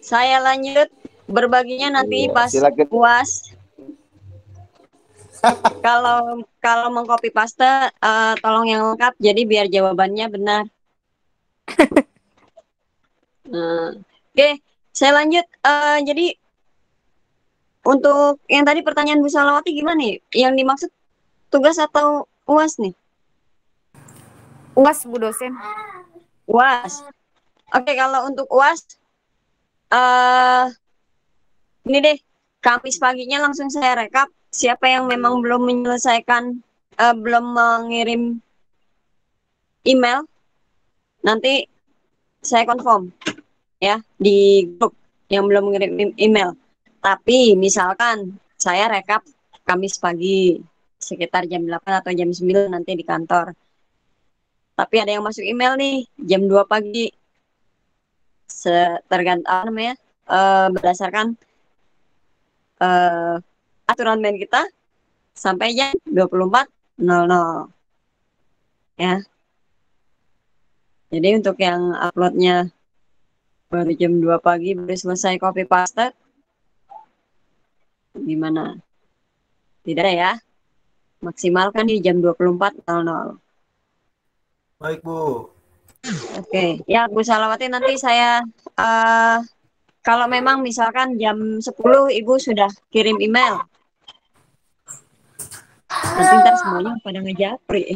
Saya lanjut berbaginya nanti Iya, pas silakan. UAS. Kalau kalau mengcopy paste, tolong yang lengkap, jadi biar jawabannya benar. Nah, oke, saya lanjut. Jadi untuk yang tadi pertanyaan Bu Salawati gimana nih? Yang dimaksud tugas atau UAS nih? UAS Bu dosen. UAS. Oke, kalau untuk UAS, eh ini deh, Kamis paginya langsung saya rekap. Siapa yang memang belum menyelesaikan, belum mengirim email, nanti saya confirm ya di grup yang belum mengirim email. Tapi misalkan saya rekap Kamis pagi sekitar jam 8 atau jam 9 nanti di kantor. Tapi ada yang masuk email nih jam 2 pagi. Tergantung apa namanya? Berdasarkan eh, aturan main kita sampai jam 24.00 ya. Jadi untuk yang uploadnya baru jam 2 pagi baru selesai copy paste, gimana? Tidak ya. Maksimalkan di jam 24.00. Baik, Bu. Oke, ya Bu Salawati nanti saya eh kalau memang misalkan jam 10 Ibu sudah kirim email, nanti ntar semuanya pada ngejapri.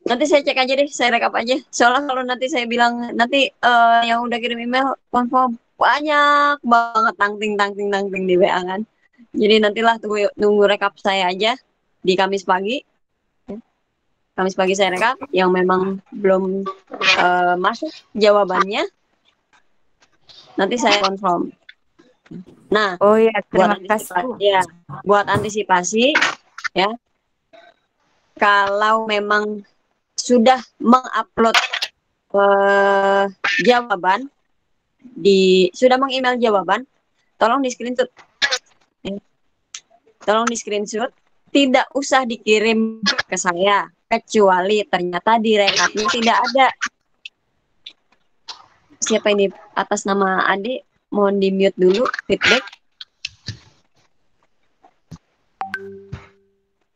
Nanti saya cek aja deh, saya rekap aja. Soalnya kalau nanti saya bilang nanti yang udah kirim email confirm banyak banget tangting tangting tangting di WA kan. Jadi nantilah tunggu rekap saya aja di Kamis pagi. Kamis pagi saya rekap yang memang belum masuk jawabannya, nanti saya confirm. Nah, Oh ya, buat terima kasih Bu. antisipasi ya, buat antisipasi ya, kalau memang sudah mengupload jawaban sudah mengemail jawaban, tolong di screenshot. Ya. Tolong di screenshot, tidak usah dikirim ke saya kecuali ternyata di rekapnya tidak ada. Siapa ini atas nama adik? Mohon di mute dulu feedback.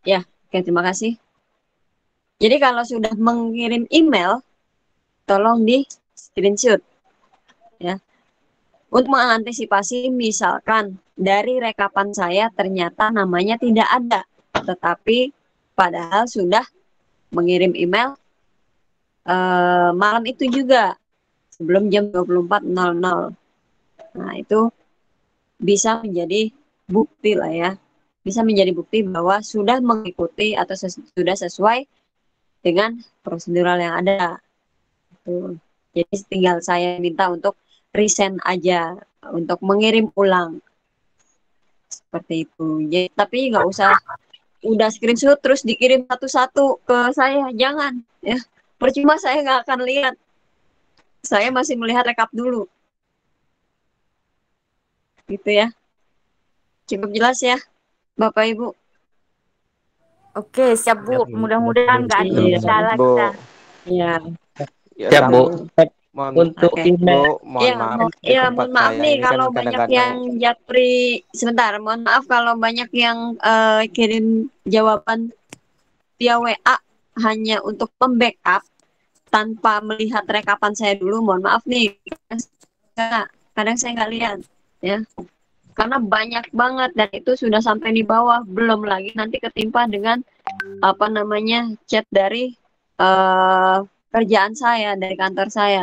Ya, oke, terima kasih. Jadi kalau sudah mengirim email, tolong di screenshot ya. Untuk mengantisipasi misalkan dari rekapan saya ternyata namanya tidak ada, tetapi padahal sudah mengirim email malam itu juga sebelum jam 24.00. Nah, itu bisa menjadi bukti lah ya. Bisa menjadi bukti bahwa sudah mengikuti atau sudah sesuai dengan prosedural yang ada. Tuh. Jadi tinggal saya minta untuk resend aja, untuk mengirim ulang. Seperti itu. Jadi, tapi nggak usah udah screenshot terus dikirim satu-satu ke saya. Jangan. Ya. Percuma saya nggak akan lihat. Saya masih melihat rekap dulu. Gitu ya. Cukup jelas ya, Bapak Ibu. Oke, siap Bu. Mudah-mudahan nggak ada Iya. kendala Bu. kita. Iya. Ya, Ya, Bu. mohon Untuk Oke. email, Bu, mohon Ya, maaf di ya, tempat mohon maaf saya nih ini kan kalau banyak kadang-kadang yang japri. Sebentar, mohon maaf kalau banyak yang kirim jawaban via WA hanya untuk membackup tanpa melihat rekapan saya dulu. Mohon maaf nih, kadang saya nggak lihat, ya. Karena banyak banget dan itu sudah sampai di bawah. Belum lagi nanti ketimpa dengan apa namanya chat dari eh, kerjaan saya, dari kantor saya.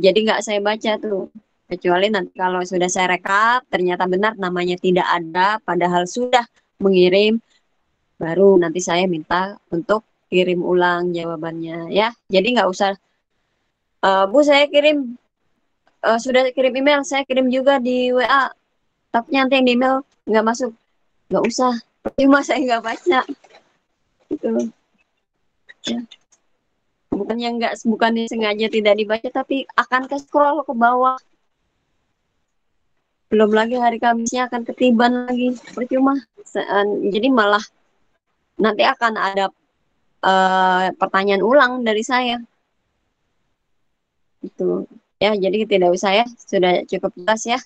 Jadi nggak saya baca tuh. Kecuali nanti kalau sudah saya rekap, ternyata benar namanya tidak ada, padahal sudah mengirim, baru nanti saya minta untuk kirim ulang jawabannya ya. Jadi nggak usah, Bu saya kirim, sudah kirim email, saya kirim juga di WA, tapi nanti yang di email nggak masuk. Nggak usah, percuma saya nggak baca. Gitu. Ya. Bukannya sengaja tidak dibaca, tapi akan ke scroll ke bawah. Belum lagi hari Kamisnya akan ketiban lagi, percuma. Jadi malah nanti akan ada pertanyaan ulang dari saya. Itu. Ya, jadi tidak usah ya, sudah cukup jelas ya.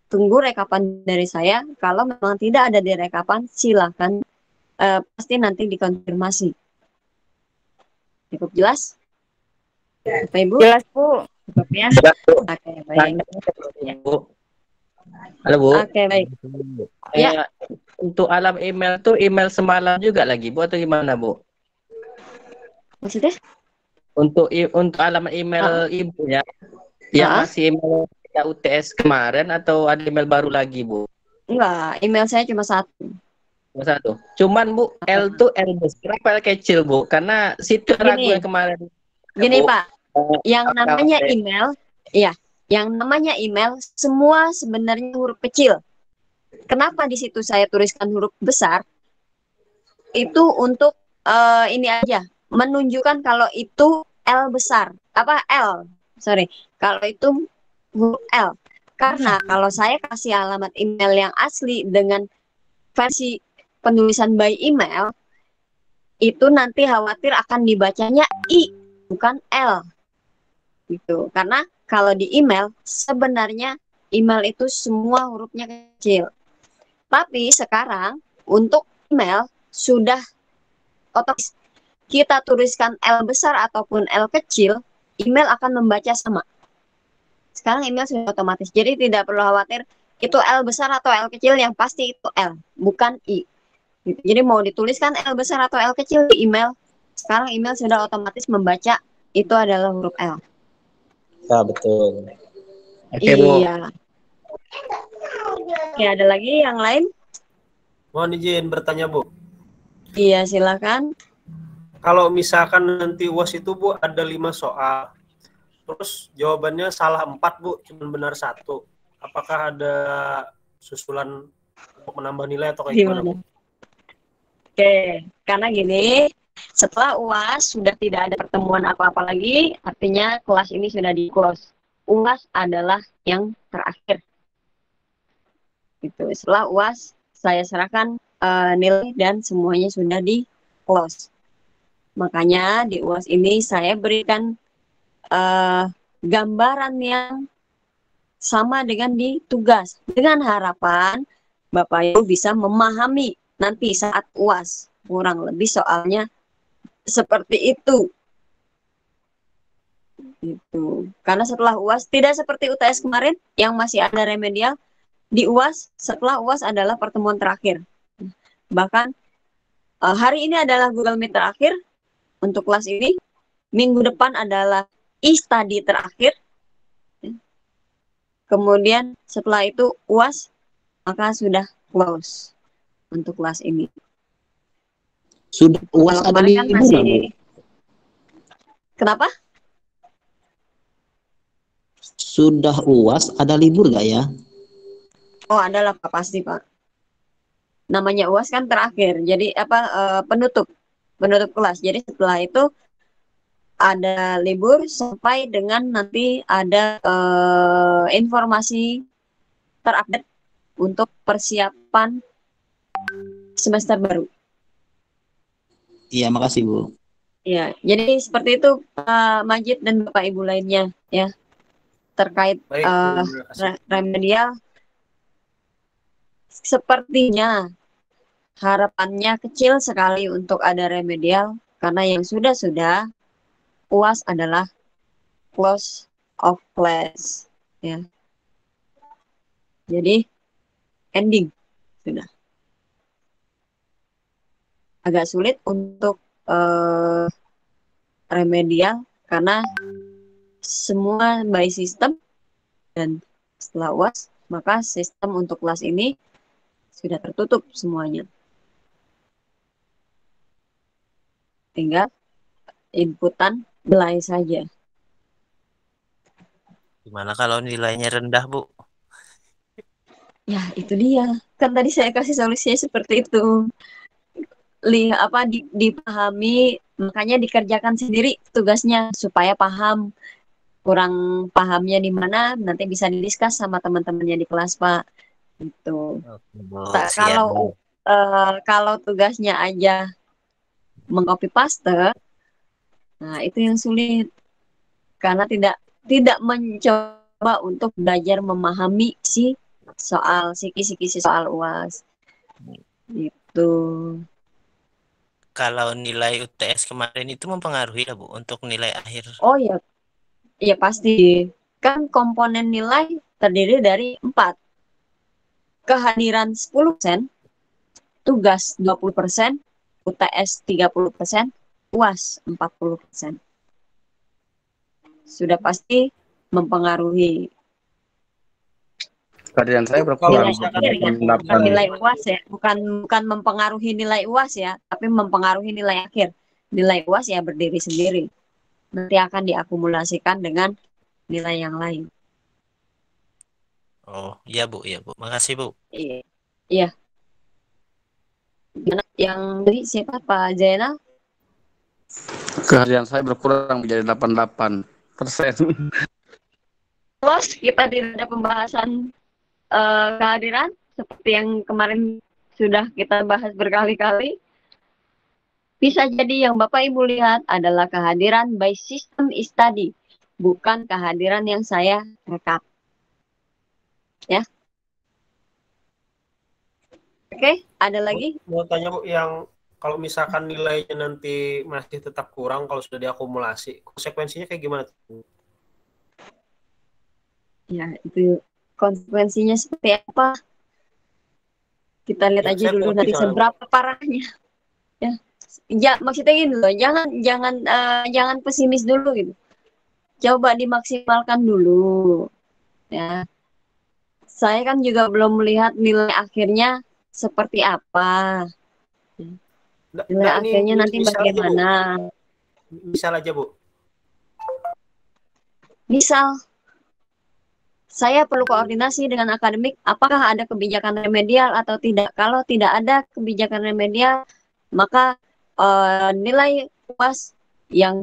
Tunggu rekapan dari saya. Kalau memang tidak ada di rekapan, silakan pasti nanti dikonfirmasi. Cukup jelas, Bapak Ibu? Jelas, Bu. Cukup ya. Jelas, Bu. Oke, baik. Bu. Halo, Bu. Oke, baik. Ya. Untuk alam email tuh email semalam juga lagi, Bu, atau gimana, Bu? Maksudnya? Untuk alamat email ibunya yang masih email UTS kemarin atau ada email baru lagi, Bu? Enggak, email saya cuma satu. Satu. Cuman Bu, L tuh L besar apa L kecil, Bu? Karena situ ragu yang kemarin. Gini, Bu, Pak. Yang namanya email, ya, yang namanya email semua sebenarnya huruf kecil. Kenapa di situ saya tuliskan huruf besar? Itu untuk ini aja, menunjukkan kalau itu L besar. Apa L? Sorry. Kalau itu huruf L. Karena kalau saya kasih alamat email yang asli dengan versi penulisan by email, itu nanti khawatir akan dibacanya I, bukan L. Gitu. Karena kalau di email, sebenarnya email itu semua hurufnya kecil. Tapi sekarang, untuk email, sudah otomatis kita tuliskan L besar ataupun L kecil, email akan membaca sama. Sekarang email sudah otomatis. Jadi tidak perlu khawatir itu L besar atau L kecil, yang pasti itu L, bukan I. Jadi mau dituliskan L besar atau L kecil di email, sekarang email sudah otomatis membaca itu adalah huruf L. Ya, betul. Oke, Bu. Iya. Oke, ada lagi yang lain? Mohon izin bertanya, Bu. Iya, silakan. Kalau misalkan nanti UAS itu, Bu, ada 5 soal. Terus jawabannya salah 4, Bu, cuma benar 1. Apakah ada susulan untuk menambah nilai atau kayak gimana, Bu? Oke, karena gini, setelah UAS sudah tidak ada pertemuan apa-apa lagi, artinya kelas ini sudah di-close. UAS adalah yang terakhir. Gitu. Setelah UAS, saya serahkan nilai dan semuanya sudah di-close. Makanya di UAS ini saya berikan gambaran yang sama dengan di tugas, dengan harapan Bapak Ibu bisa memahami nanti saat UAS. Kurang lebih soalnya seperti itu. Gitu. Karena setelah UAS tidak seperti UTS kemarin yang masih ada remedial, di UAS setelah UAS adalah pertemuan terakhir. Bahkan hari ini adalah Google Meet terakhir untuk kelas ini. Minggu depan adalah e-study terakhir. Kemudian setelah itu UAS, maka sudah close untuk kelas ini. Sudah UAS ada libur masih... Bu? Kenapa? Sudah UAS ada libur nggak ya? Oh, adalah Pak, pasti Pak. Namanya UAS kan terakhir, jadi penutup kelas. Jadi setelah itu ada libur sampai dengan nanti ada informasi terupdate untuk persiapan semester baru. Iya, makasih Bu. Ya, jadi seperti itu Pak Majid dan Bapak Ibu lainnya ya terkait remedial. Sepertinya harapannya kecil sekali untuk ada remedial karena yang sudah UAS adalah close of class ya. Jadi ending sudah. Agak sulit untuk remedial karena semua by system dan setelah UAS maka sistem untuk kelas ini sudah tertutup semuanya. Tinggal inputan nilai saja. Gimana kalau nilainya rendah, Bu? Ya, itu dia. Kan tadi saya kasih solusinya seperti itu. Dipahami, makanya dikerjakan sendiri tugasnya supaya paham. Kurang pahamnya di mana, nanti bisa didiskus sama teman-temannya di kelas, Pak. Gitu. Kalau tugasnya aja mengcopy paste, nah itu yang sulit karena tidak tidak mencoba untuk belajar memahami si kisi-kisi soal UAS. Gitu. Kalau nilai UTS kemarin itu mempengaruhi ya Bu untuk nilai akhir. Oh ya, ya pasti. Kan komponen nilai terdiri dari 4. Kehadiran 10%, tugas 20%, UTS 30%, UAS 40%. Sudah pasti mempengaruhi. Kehadiran saya Kalau berkurang. misalkan Bukan nilai UAS ya, bukan mempengaruhi nilai UAS ya, tapi mempengaruhi nilai akhir. Nilai UAS ya berdiri sendiri. Nanti akan diakumulasikan dengan nilai yang lain. Oh, iya Bu, iya Bu. Makasih Bu. Iya. Iya. Yang tadi siapa, Pak Zainal? Kehadiran saya berkurang menjadi 88%. Terus kita tidak ada pembahasan kehadiran seperti yang kemarin sudah kita bahas berkali-kali. Bisa jadi yang Bapak Ibu lihat adalah kehadiran by system study, bukan kehadiran yang saya rekap. Ya. Oke, ada lagi? mau tanya Bu, yang kalau misalkan nilainya nanti masih tetap kurang kalau sudah diakumulasi, konsekuensinya kayak gimana tuh? Ya, itu konsekuensinya seperti apa? Kita lihat Ya, aja saya dulu mengerti nanti soalnya, Bu. seberapa parahnya. Ya, maksudnya gini loh, jangan pesimis dulu gitu. Coba dimaksimalkan dulu. Ya, saya kan juga belum melihat nilai akhirnya seperti apa. Nilai Nggak, akhirnya nanti misal aja, Bu. bagaimana. Misal aja Bu. Misal, saya perlu koordinasi dengan akademik, apakah ada kebijakan remedial atau tidak. Kalau tidak ada kebijakan remedial, maka nilai UAS yang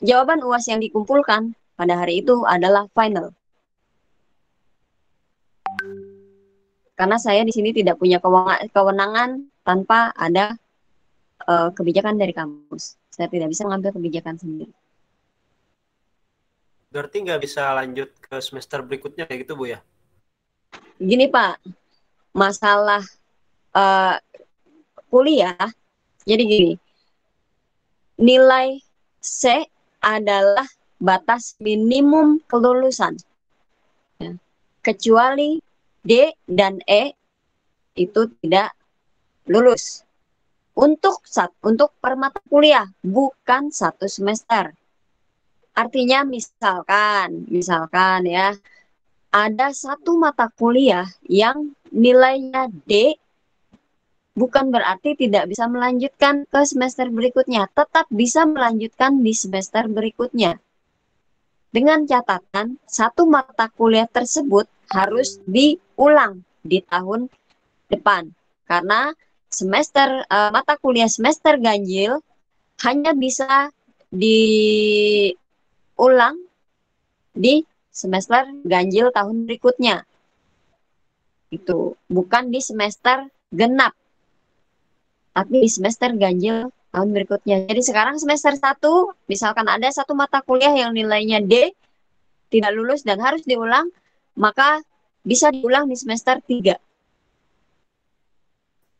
jawaban UAS yang dikumpulkan pada hari itu adalah final. Karena saya di sini tidak punya kewenangan tanpa ada kebijakan dari kampus. Saya tidak bisa mengambil kebijakan sendiri. Berarti nggak bisa lanjut ke semester berikutnya kayak gitu Bu ya? Gini Pak, masalah kuliah, jadi gini, nilai C adalah batas minimum kelulusan. Ya. Kecuali D dan E itu tidak lulus. Untuk per mata kuliah, bukan satu semester. Artinya misalkan ya, ada satu mata kuliah yang nilainya D, bukan berarti tidak bisa melanjutkan ke semester berikutnya, tetap bisa melanjutkan di semester berikutnya. Dengan catatan, satu mata kuliah tersebut harus diulang di tahun depan. Karena mata kuliah semester ganjil hanya bisa diulang di semester ganjil tahun berikutnya. Itu bukan di semester genap, tapi di semester ganjil tahun berikutnya. Jadi sekarang semester 1, misalkan ada satu mata kuliah yang nilainya D, tidak lulus dan harus diulang, maka bisa diulang di semester 3.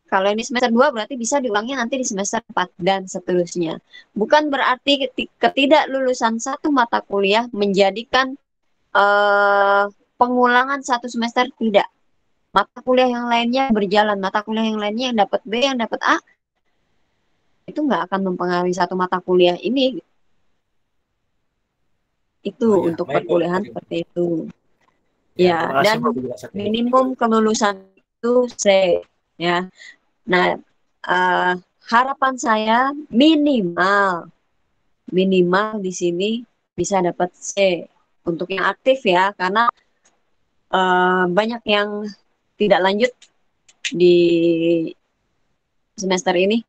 Kalau ini semester 2 berarti bisa diulangnya nanti di semester 4 dan seterusnya. Bukan berarti ketidaklulusan satu mata kuliah menjadikan pengulangan satu semester, tidak. Mata kuliah yang lainnya berjalan, mata kuliah yang lainnya yang dapat B, yang dapat A, itu nggak akan mempengaruhi satu mata kuliah ini. Itu untuk perkuliahan seperti itu. Ya, dan minimum kelulusan itu C. Ya. Nah, harapan saya minimal di sini bisa dapat C untuk yang aktif ya, karena banyak yang tidak lanjut di semester ini.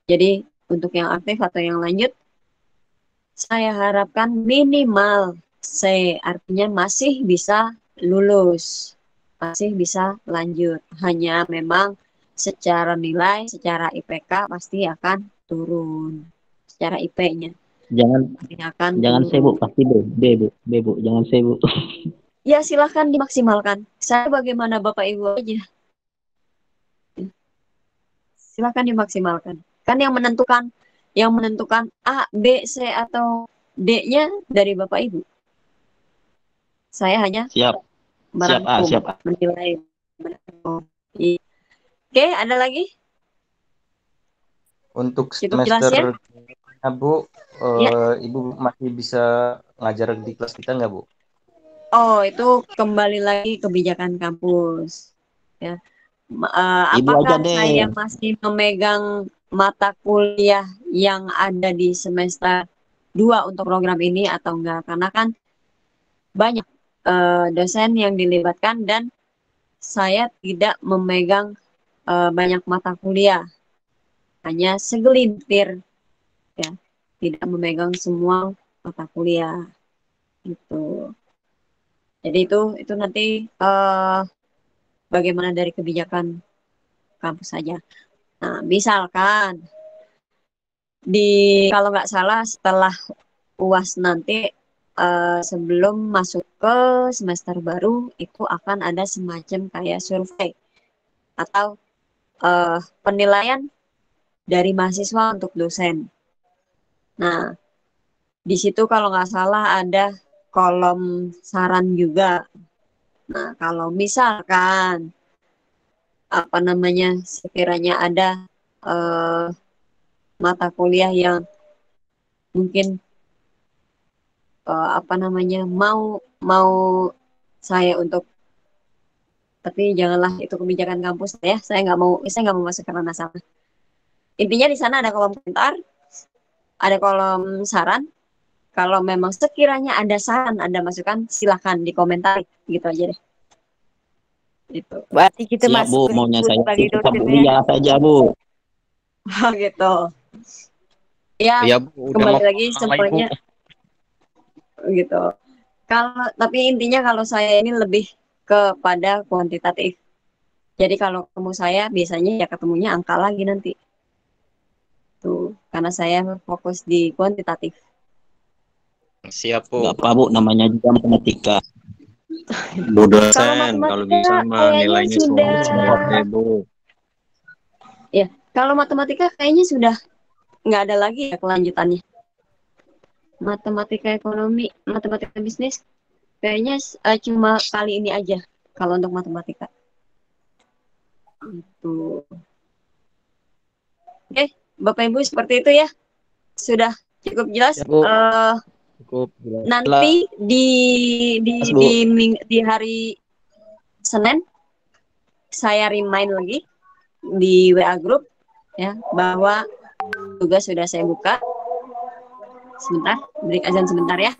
Jadi untuk yang aktif atau yang lanjut, saya harapkan minimal C, artinya masih bisa lulus, masih bisa lanjut. Hanya memang secara nilai, secara IPK pasti akan turun secara IP-nya. Tanyakan jangan dulu. sibuk pasti B Bu, jangan sibuk. Ya silahkan dimaksimalkan. Saya bagaimana Bapak Ibu aja. Silahkan dimaksimalkan. Kan yang menentukan A, B, C atau D-nya dari Bapak Ibu. Saya hanya Siap, merangkum, siap. menilai. Oke, ada lagi? Untuk Cukup jelas ya? semester Bu, Ya. Ibu masih bisa ngajar di kelas kita nggak Bu? Oh, itu kembali lagi kebijakan kampus. Ya. Ibu aja Apakah deh. saya masih memegang mata kuliah yang ada di semester 2 untuk program ini atau enggak? Karena kan banyak dosen yang dilibatkan dan saya tidak memegang banyak mata kuliah, hanya segelintir, ya, tidak memegang semua mata kuliah gitu. Jadi itu nanti bagaimana dari kebijakan kampus saja. Nah, misalkan kalau nggak salah setelah UAS nanti sebelum masuk ke semester baru itu akan ada semacam kayak survei atau penilaian dari mahasiswa untuk dosen. Nah, di situ kalau nggak salah ada kolom saran juga. Nah, kalau misalkan apa namanya sekiranya ada eh, mata kuliah yang mungkin apa namanya mau saya untuk, tapi janganlah itu kebijakan kampus ya, saya nggak mau masuk ke ranah sana. Intinya di sana ada kolom komentar, ada kolom saran. Kalau memang sekiranya ada saran, ada masukan, silahkan dikomentari gitu aja deh. Gitu. Berarti kita Siap masuk Bu, maunya saya sebagai tetap dosen ya. kuliah saja Bu. Gitu. Ya, Ya Bu, udah kembali mau lagi pulang lah Ibu. semuanya gitu. Tapi intinya kalau saya ini lebih kepada kuantitatif. Jadi kalau ketemu saya biasanya ya ketemunya angka lagi nanti. Tuh, karena saya fokus di kuantitatif. Siap Bu. Gak apa Bu, namanya juga matematika. Bu Kalau dosen, kalau matematika bisa mah kayaknya nilainya sudah, support deh Bu. ya, kalau matematika kayaknya sudah nggak ada lagi ya kelanjutannya. Matematika ekonomi, matematika bisnis, kayaknya cuma kali ini aja kalau untuk matematika. Itu. Oke, Bapak Ibu seperti itu ya. Sudah cukup jelas. Ya Bu, cukup jelas. Nanti Jelas, Bu. di hari Senin saya remind lagi di WA grup ya bahwa tugas sudah saya buka. Sebentar, break azan sebentar ya.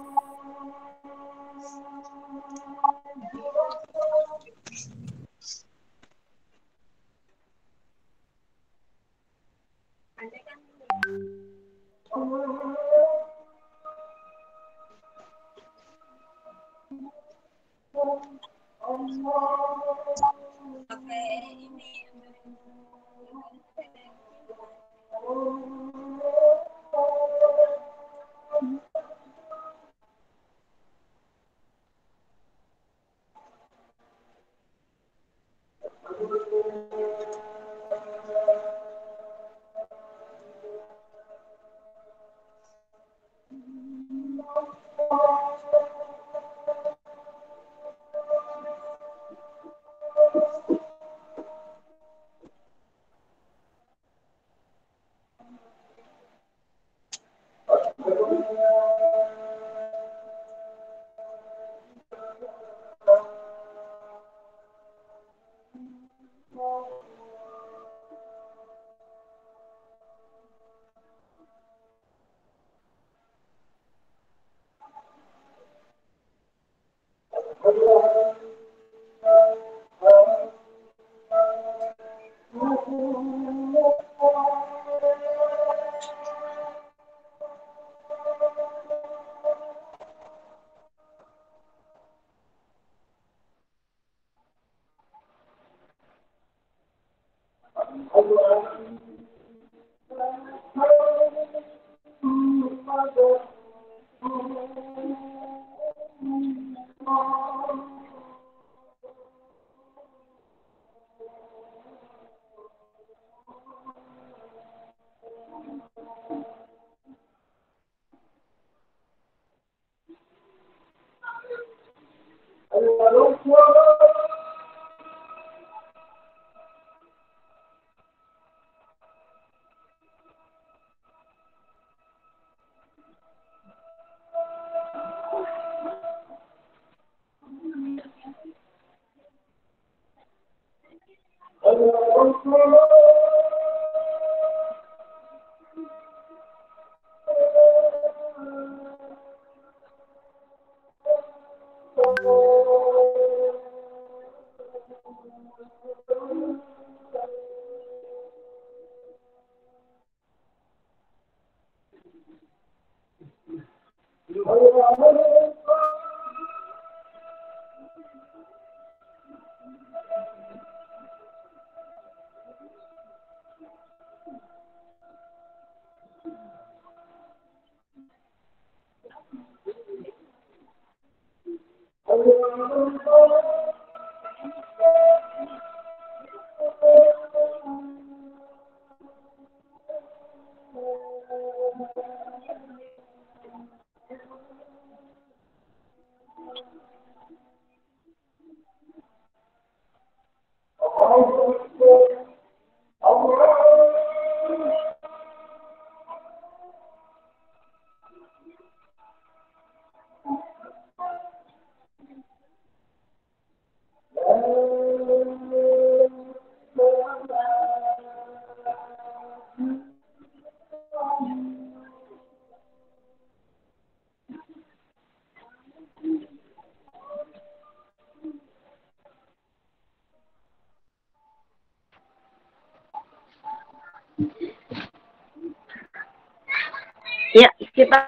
Ya, kita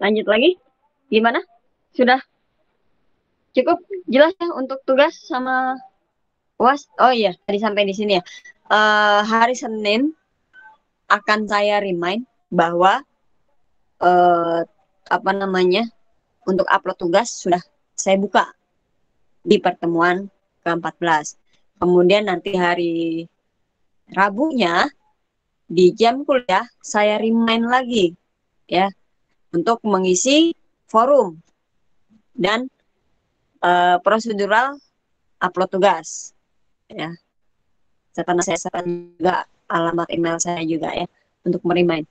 lanjut lagi. Gimana? Sudah cukup jelas ya untuk tugas sama UAS? Oh iya, tadi sampai di sini ya. Hari Senin akan saya remind bahwa untuk upload tugas sudah saya buka di pertemuan ke-14. Kemudian nanti hari Rabunya di jam kuliah saya remind lagi ya untuk mengisi forum dan prosedural upload tugas ya. Karena saya sertakan juga alamat email saya juga ya untuk merimain.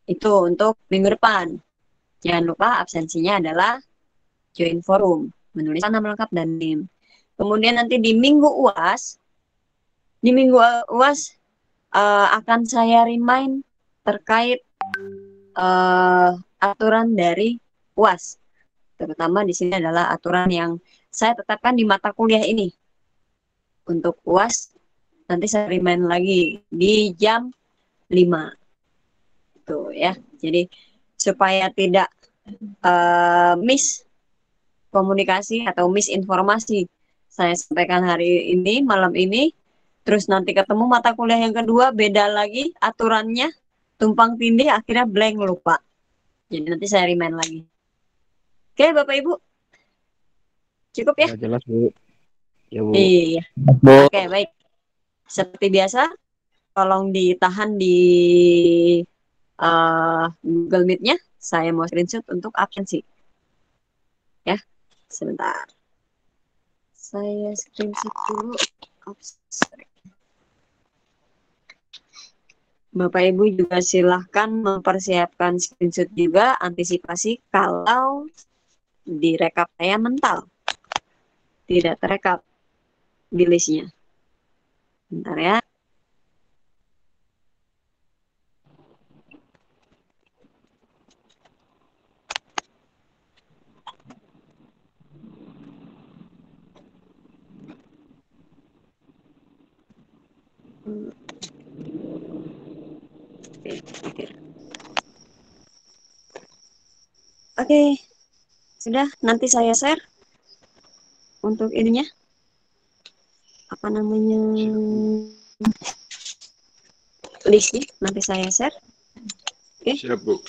Itu untuk minggu depan. Jangan lupa absensinya adalah join forum, menulis nama lengkap dan NIM. Kemudian nanti di minggu UAS akan saya remind terkait aturan dari UAS. Terutama di sini adalah aturan yang saya tetapkan di mata kuliah ini. Untuk UAS nanti saya remind lagi di jam 5. Tuh ya. Jadi supaya tidak miss komunikasi atau misinformasi saya sampaikan hari ini, malam ini, terus nanti ketemu mata kuliah yang kedua, beda lagi aturannya, tumpang tindih, akhirnya blank, lupa. Jadi nanti saya remind lagi. Oke, Bapak Ibu. Cukup ya? Jelas, Bu. Ya, Bu. Iya. Oke, baik. Seperti biasa, tolong ditahan di Google Meet-nya. Saya mau screenshot untuk absensi. Ya, sebentar. Saya screenshot dulu. Bapak Ibu juga silahkan mempersiapkan screenshot juga, antisipasi kalau direkap saya mental. Tidak terekap di listnya. Bentar ya. Oke, sudah nanti saya share untuk ininya. Apa namanya? Listnya nanti saya share. Oke. Siap, Bu.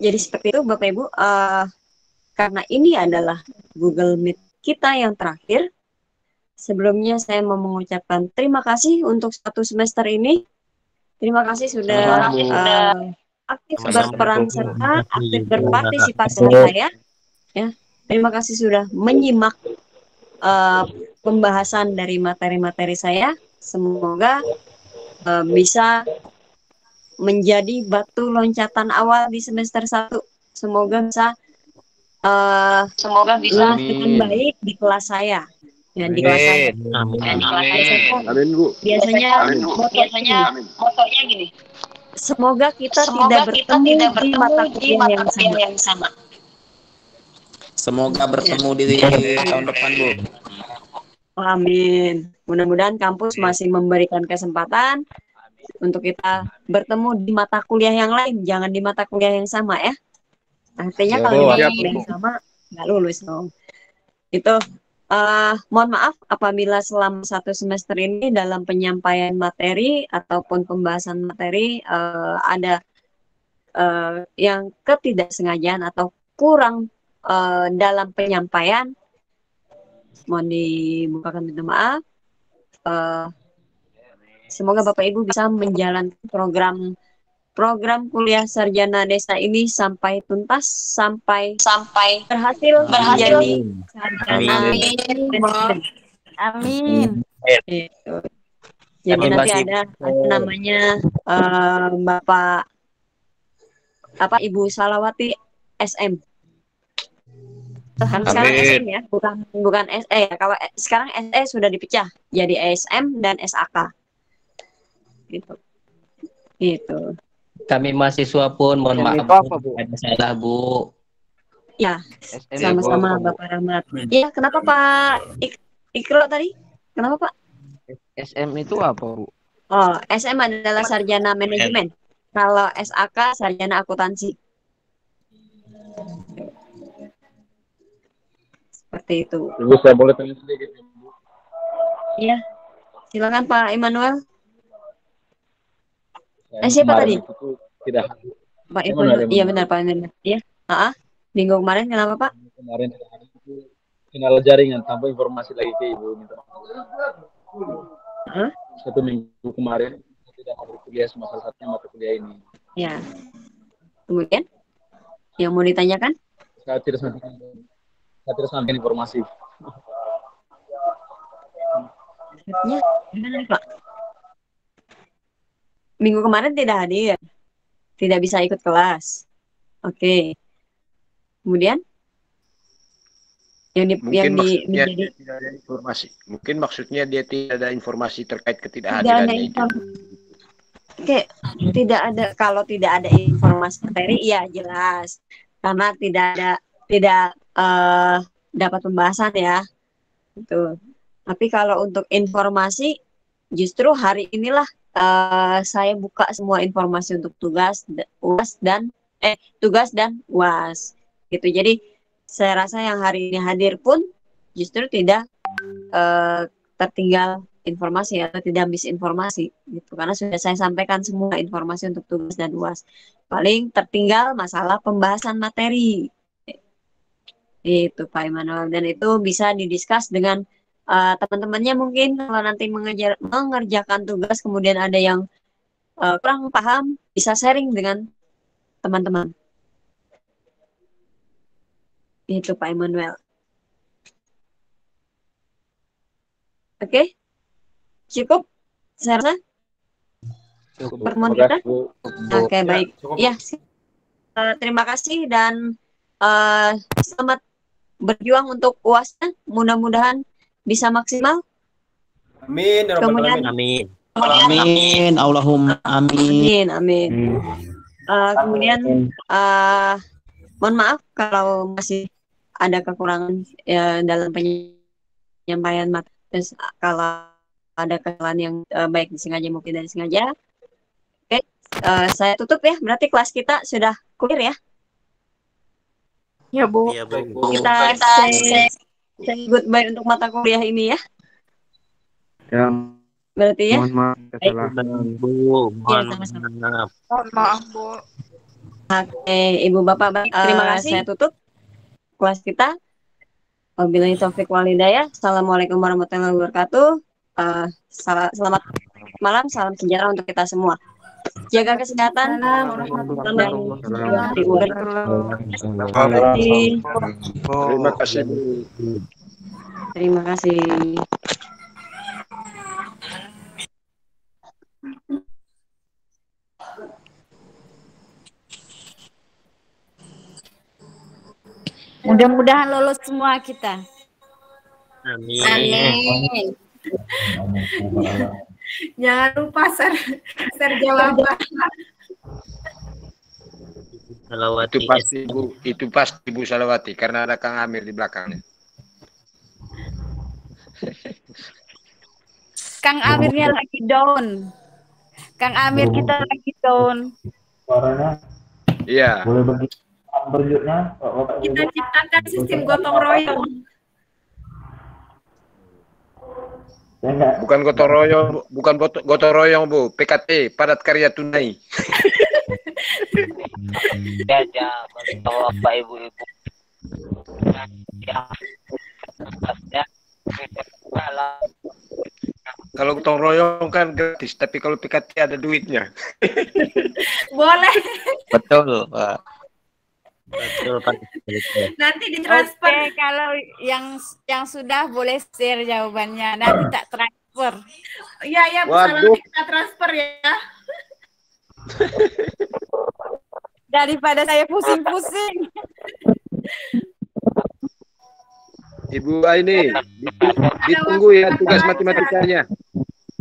Jadi seperti itu Bapak Ibu, karena ini adalah Google Meet kita yang terakhir. Sebelumnya saya mau mengucapkan terima kasih untuk 1 semester ini. Terima kasih sudah aktif berperan serta, aktif berpartisipasi saya. Ya. Terima kasih sudah menyimak pembahasan dari materi-materi saya. Semoga bisa menjadi batu loncatan awal di semester 1. Semoga bisa lulus dengan baik di kelas saya. Ya, di kelas saya. Amin, Bu. Biasanya motonya gini. Semoga kita tidak bertemu di mata kuliah yang sama. Semoga bertemu di tahun depan, Bu. Amin. Mudah-mudahan kampus masih memberikan kesempatan untuk kita bertemu di mata kuliah yang lain, jangan di mata kuliah yang sama ya. Artinya kalau di mata kuliah yang sama nggak lulus dong. Itu mohon maaf apabila selama 1 semester ini dalam penyampaian materi ataupun pembahasan materi ada yang ketidaksengajaan atau kurang dalam penyampaian, mohon dibukakan pintu maaf. Semoga Bapak Ibu bisa menjalankan program kuliah sarjana desa ini sampai tuntas, sampai berhasil menjadi sarjana. Amin. Gitu. Jadi nanti ada namanya Bapak Ibu Salawati SM. Kan sekarang SM ya, bukan SE ya. Kalau sekarang SE sudah dipecah jadi ASM dan SAK. Gitu. Kami mahasiswa pun mohon maaf ada salah, Bu. Ya, sama-sama Bapak Rahmat. Iya, kenapa Pak Ikro tadi? Kenapa Pak? SM itu apa, Bu? Oh, SM adalah sarjana manajemen. Kalau SAK sarjana akuntansi. Seperti itu. Ibu, saya boleh tanya sedikit, Bu? Iya. Silakan Pak Immanuel. Siapa tadi? Tidak. Pak Immanuel. Iya benar Pak Immanuel. Iya. Minggu kemarin kenapa Pak? Kemarin itu final jaringan tanpa informasi lagi ke Ibu. Satu minggu kemarin tidak mau kuliah salah satunya mata kuliah ini. Ya. Kemudian yang mau ditanyakan? Saya tidak sampaikan informasi. Maksudnya gimana Pak? Minggu kemarin tidak hadir, tidak bisa ikut kelas. Oke. Kemudian yang menjadi tidak ada informasi. Mungkin maksudnya dia tidak ada informasi terkait ketidakhadirannya itu. Oke, tidak ada. Kalau tidak ada informasi materi, iya jelas. Karena tidak dapat pembahasan ya. Gitu. Tapi kalau untuk informasi, justru hari inilah saya buka semua informasi untuk tugas dan UAS gitu. Jadi saya rasa yang hari ini hadir pun justru tidak tertinggal informasi atau tidak misinformasi gitu, karena sudah saya sampaikan semua informasi untuk tugas dan UAS. Paling tertinggal masalah pembahasan materi itu Pak Immanuel, dan itu bisa didiskus dengan teman-temannya. Mungkin kalau nanti mengerjakan tugas kemudian ada yang kurang paham, bisa sharing dengan teman-teman. Itu Pak Immanuel. Oke? Cukup? Saya rasa pertemuan kita? Oke, baik. Ya, terima kasih dan selamat berjuang untuk UASnya. Mudah-mudahan bisa maksimal. Amin. Kemudian Amin. Amin. Allahumma amin. Amin. Kemudian mohon maaf kalau masih ada kekurangan dalam penyampaian materi. Terus kalau ada kesalahan yang baik disengaja maupun tidak disengaja. Oke, saya tutup ya. Berarti kelas kita sudah clear ya. Ya Bu. Iya, Bu. Kita say goodbye untuk mata kuliah ini ya. Ya, Berarti ya. mohon maaf kesalahan. Bu, Iya, sama-sama. maaf. Mohon maaf Bu. Oke, Ibu Bapak, terima kasih. Saya tutup kelas kita. Wabillahi taufiq wal hidayah. Assalamualaikum warahmatullahi wabarakatuh. Selamat malam, salam sejahtera untuk kita semua. Jaga kesehatan. Terima kasih Bu. Terima kasih. Mudah-mudahan lolos semua kita. Amin. Jangan lupa share jawaban. Itu pasti Bu, itu pasti Bu Salawati karena ada Kang Amir di belakangnya. Kang Amirnya lagi down. Kang Amir kita lagi down. Iya. Boleh bagi berjutnya Kita ciptakan sistem gotong royong. Bukan gotong royong, bukan gotong royong Bu, PKT, padat karya tunai. Ya, bagi tahu Bapak Ibu-ibu. Ya. Kalau gotong royong kan gratis, tapi kalau PKT ada duitnya. Boleh. Betul, Pak. Betul, Pak. Nanti ditransfer. Oke, kalau yang sudah boleh share jawabannya. Nanti tak transfer. Iya, Bu Waduh. Salawati kita transfer ya. Daripada saya pusing-pusing. Ibu Aini, ditunggu ya tugas matematikanya.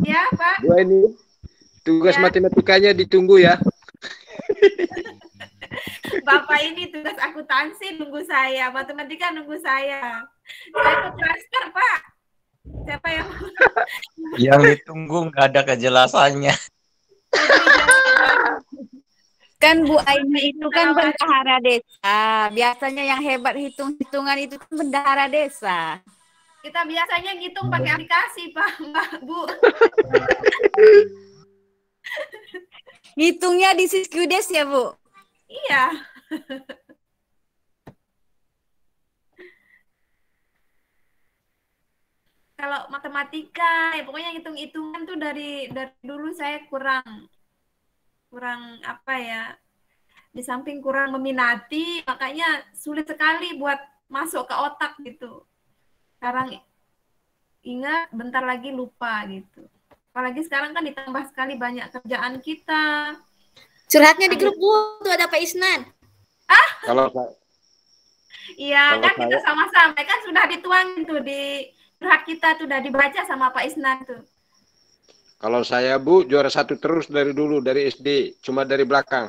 Ya, Pak. Bu Aini, tugas matematikanya ditunggu ya. Bapak ini tugas akuntansi nunggu saya, matematika nunggu saya. Saya ikut transfer, Pak. Siapa yang Yang ditunggu nggak ada kejelasannya. Kan Bu Aini itu kan bendahara desa. Biasanya yang hebat hitung-hitungan itu kan bendahara desa. kita biasanya ngitung pakai aplikasi, Pak, Mbak, Bu. Ngitungnya di Siskudes ya, Bu? Iya. Kalau matematika, ya pokoknya hitung-hitungan tuh dari dulu saya kurang apa ya, di samping kurang meminati, makanya sulit sekali buat masuk ke otak gitu. Sekarang ingat, bentar lagi lupa gitu. Apalagi sekarang kan ditambah sekali banyak kerjaan kita. Curhatnya di grup Bu, tuh ada Pak Isnan. Kalau saya, Iya, Kalau kan kita saya- sama-sama kan sudah dituangin tuh di curhat kita tuh udah dibaca sama Pak Isnan tuh. kalau saya Bu juara 1 terus dari dulu dari SD, cuma dari belakang.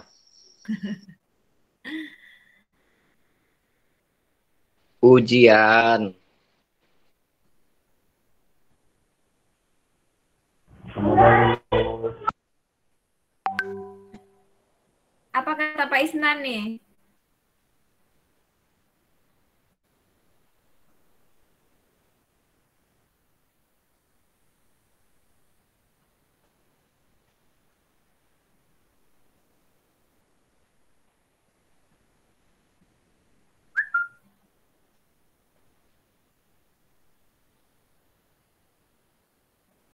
Ujian. Apa kata Pak Isnan nih?